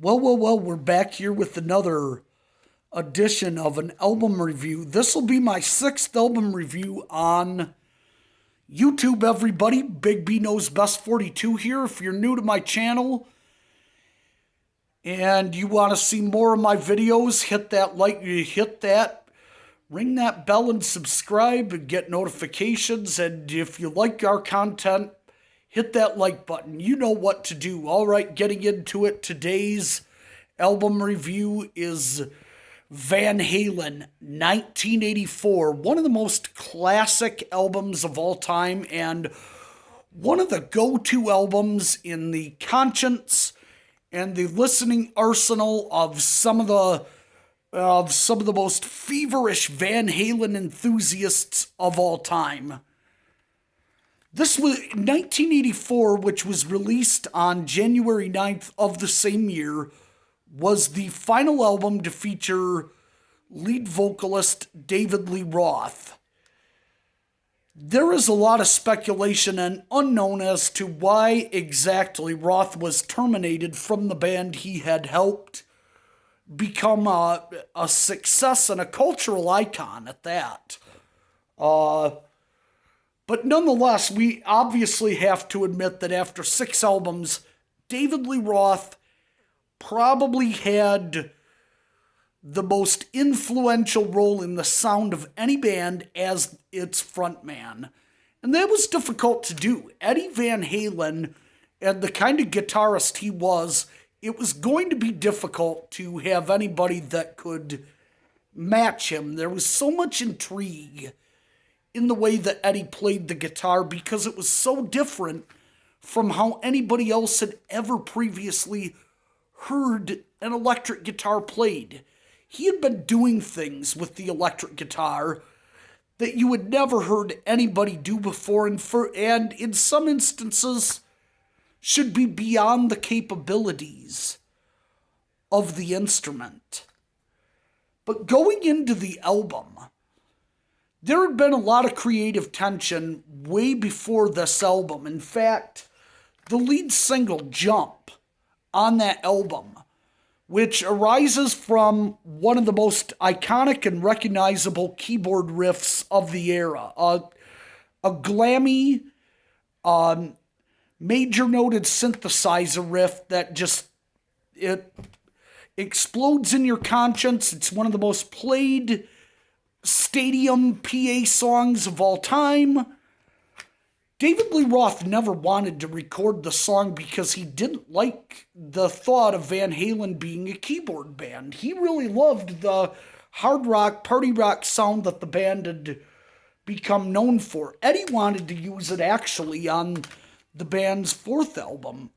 Well, we're back here with another edition of an album review. This will be my sixth album review on YouTube, everybody. Big B Knows Best 42 here. If you're new to my channel and you want to see more of my videos, hit that like, ring that bell and subscribe and get notifications. And if you like our content, hit that like button. You know what to do. All right, getting into it. Today's album review is Van Halen, 1984. One of the most classic albums of all time and one of the go-to albums in the conscience and the listening arsenal of some of the most feverish Van Halen enthusiasts of all time. This was 1984, which was released on January 9th of the same year, was the final album to feature lead vocalist David Lee Roth. There is a lot of speculation and unknown as to why exactly Roth was terminated from the band he had helped become a success and a cultural icon at that. But nonetheless, we obviously have to admit that after 6 albums, David Lee Roth probably had the most influential role in the sound of any band as its frontman. And that was difficult to do. Eddie Van Halen, and the kind of guitarist he was, it was going to be difficult to have anybody that could match him. There was so much intrigue in the way that Eddie played the guitar because it was so different from how anybody else had ever previously heard an electric guitar played. He had been doing things with the electric guitar that you had never heard anybody do before, and in some instances should be beyond the capabilities of the instrument. But going into the album, there had been a lot of creative tension way before this album. In fact, the lead single, Jump, on that album, which arises from one of the most iconic and recognizable keyboard riffs of the era, a glammy, major noted synthesizer riff that just, it explodes in your conscience. It's one of the most played stadium PA songs of all time. David Lee Roth never wanted to record the song because he didn't like the thought of Van Halen being a keyboard band. He really loved the hard rock, party rock sound that the band had become known for. Eddie wanted to use it actually on the band's 4th album,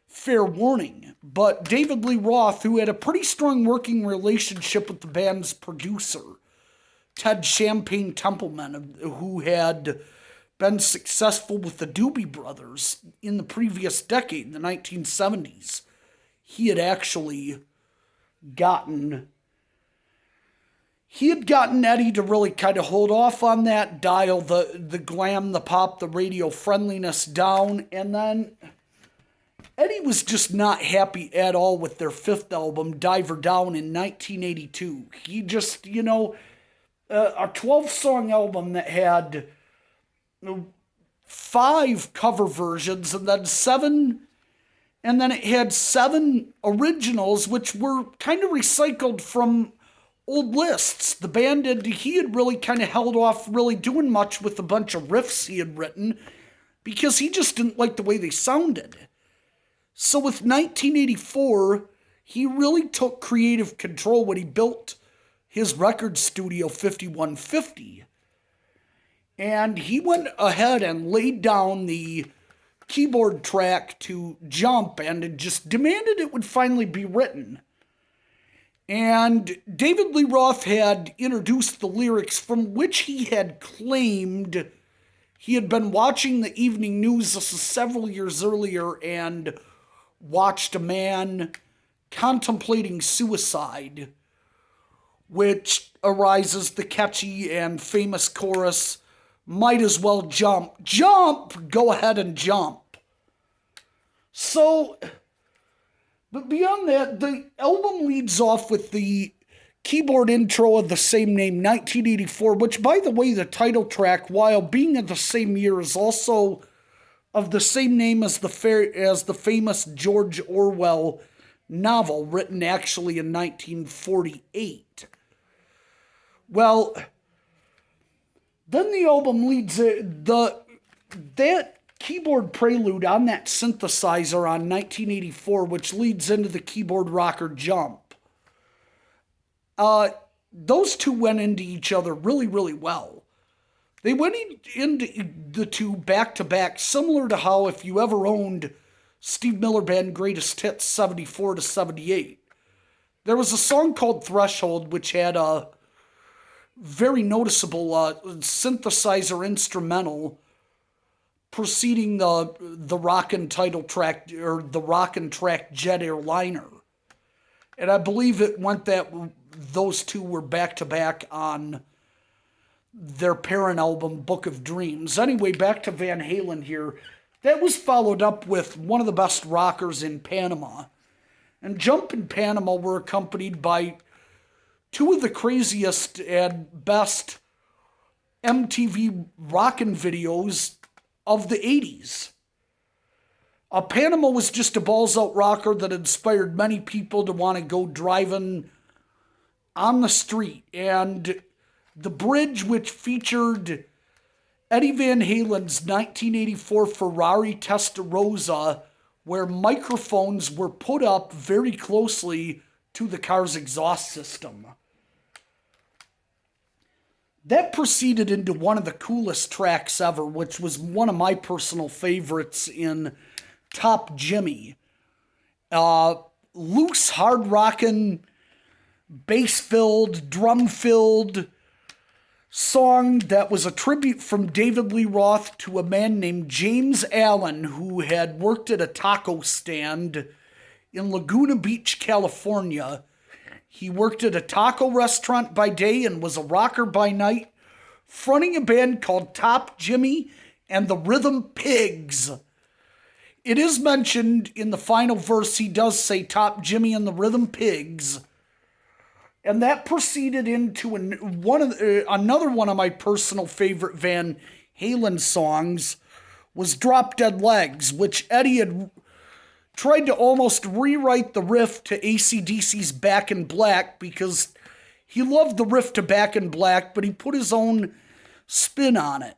Fair Warning. But David Lee Roth, who had a pretty strong working relationship with the band's producer, Ted Champagne Templeman, who had been successful with the Doobie Brothers in the previous decade, in the 1970s. He had actually gotten Eddie to really kind of hold off on that, dial the glam, the pop, the radio friendliness down, and then Eddie was just not happy at all with their 5th album, Diver Down, in 1982. He just, a 12-song album that had 5 cover versions and then 7, and then it had 7 originals, which were kind of recycled from old lists. The band he had really kind of held off really doing much with a bunch of riffs he had written because he just didn't like the way they sounded. So with 1984, he really took creative control when he built his record studio 5150. And he went ahead and laid down the keyboard track to Jump and just demanded it would finally be written. And David Lee Roth had introduced the lyrics, from which he had claimed he had been watching the evening news several years earlier and watched a man contemplating suicide, which arises the catchy and famous chorus, "Might as well jump. Jump! Go ahead and jump." So But beyond that, the album leads off with the keyboard intro of the same name, 1984, which, by the way, the title track, while being of the same year, is also of the same name as the famous George Orwell novel, written actually in 1948. Well, then the album leads that keyboard prelude on that synthesizer on 1984, which leads into the keyboard rocker Jump. Those two went into each other really, really well. They went into the two back to back, similar to how if you ever owned Steve Miller Band Greatest Hits 74 to 78. There was a song called Threshold, which had a very noticeable synthesizer instrumental preceding the rockin' title track, or the rockin' track Jet Airliner. And I believe it went that those two were back to back on their parent album, Book of Dreams. Anyway, back to Van Halen here. That was followed up with One of the Best Rockers in Panama. And Jump in Panama were accompanied by two of the craziest and best MTV rockin' videos of the 80s. Panama was just a balls-out rocker that inspired many people to want to go driving on the street. And the bridge, which featured Eddie Van Halen's 1984 Ferrari Testarossa, where microphones were put up very closely to the car's exhaust system. That proceeded into one of the coolest tracks ever, which was one of my personal favorites in Top Jimmy. Loose, hard-rockin', bass-filled, drum-filled song that was a tribute from David Lee Roth to a man named James Allen, who had worked at a taco stand in Laguna Beach, California. He worked at a taco restaurant by day and was a rocker by night, fronting a band called Top Jimmy and the Rhythm Pigs. It is mentioned in the final verse, he does say Top Jimmy and the Rhythm Pigs. And that proceeded into another one of my personal favorite Van Halen songs was Drop Dead Legs, which Eddie had tried to almost rewrite the riff to AC/DC's Back in Black because he loved the riff to Back in Black, but he put his own spin on it.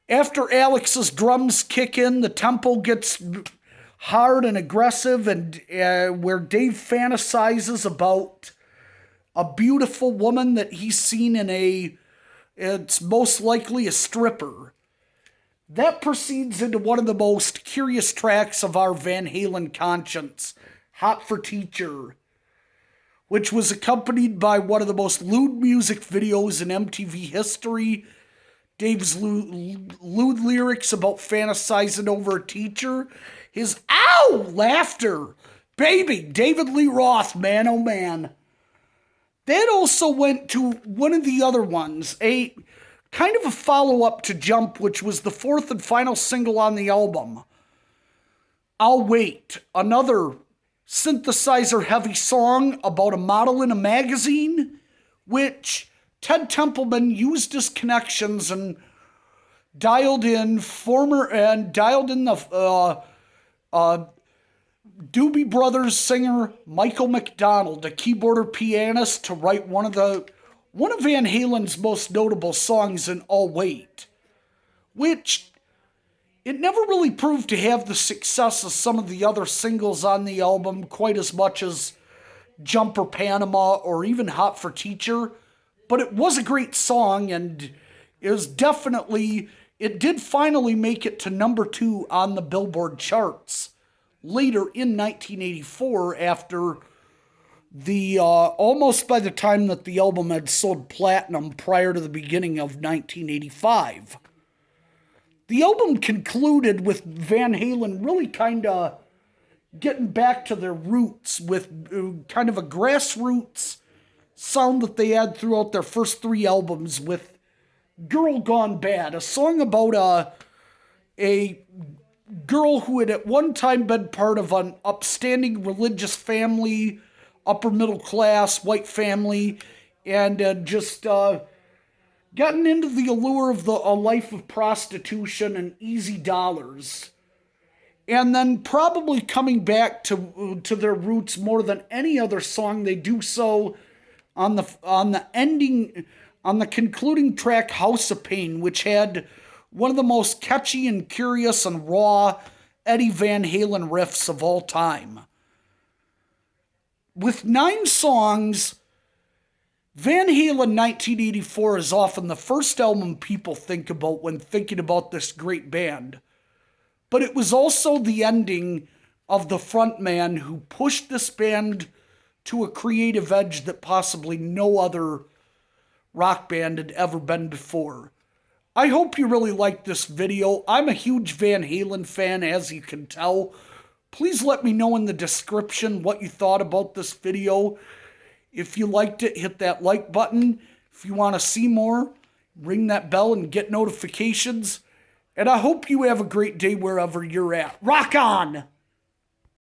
After Alex's drums kick in, the tempo gets hard and aggressive, and where Dave fantasizes about a beautiful woman that he's seen in it's most likely a stripper. That proceeds into one of the most curious tracks of our Van Halen conscience, Hot for Teacher, which was accompanied by one of the most lewd music videos in MTV history. Dave's lewd lyrics about fantasizing over a teacher. His ow laughter. Baby, David Lee Roth, man oh man. That also went to one of the other ones, a kind of a follow-up to Jump, which was the fourth and final single on the album. I'll Wait, another synthesizer-heavy song about a model in a magazine, which Ted Templeman used his connections and dialed in the Doobie Brothers singer Michael McDonald, a keyboarder pianist, to write one of Van Halen's most notable songs in I'll Wait, which it never really proved to have the success of some of the other singles on the album, quite as much as Jump or Panama or even Hot for Teacher, but it was a great song, and it did finally make it to number 2 on the Billboard charts later in 1984, after almost by the time that the album had sold platinum prior to the beginning of 1985. The album concluded with Van Halen really kind of getting back to their roots with kind of a grassroots sound that they had throughout their first 3 albums with Girl Gone Bad, a song about a girl who had at one time been part of an upstanding religious family, upper middle class, white family, and just gotten into the allure of a life of prostitution and easy dollars. And then probably coming back to their roots more than any other song, they do so on the concluding track, House of Pain, which had one of the most catchy and curious and raw Eddie Van Halen riffs of all time. With 9 songs, Van Halen 1984 is often the first album people think about when thinking about this great band. But it was also the ending of the frontman who pushed this band to a creative edge that possibly no other rock band had ever been before. I hope you really liked this video. I'm a huge Van Halen fan, as you can tell. Please let me know in the description what you thought about this video. If you liked it, hit that like button. If you want to see more, ring that bell and get notifications. And I hope you have a great day wherever you're at. Rock on!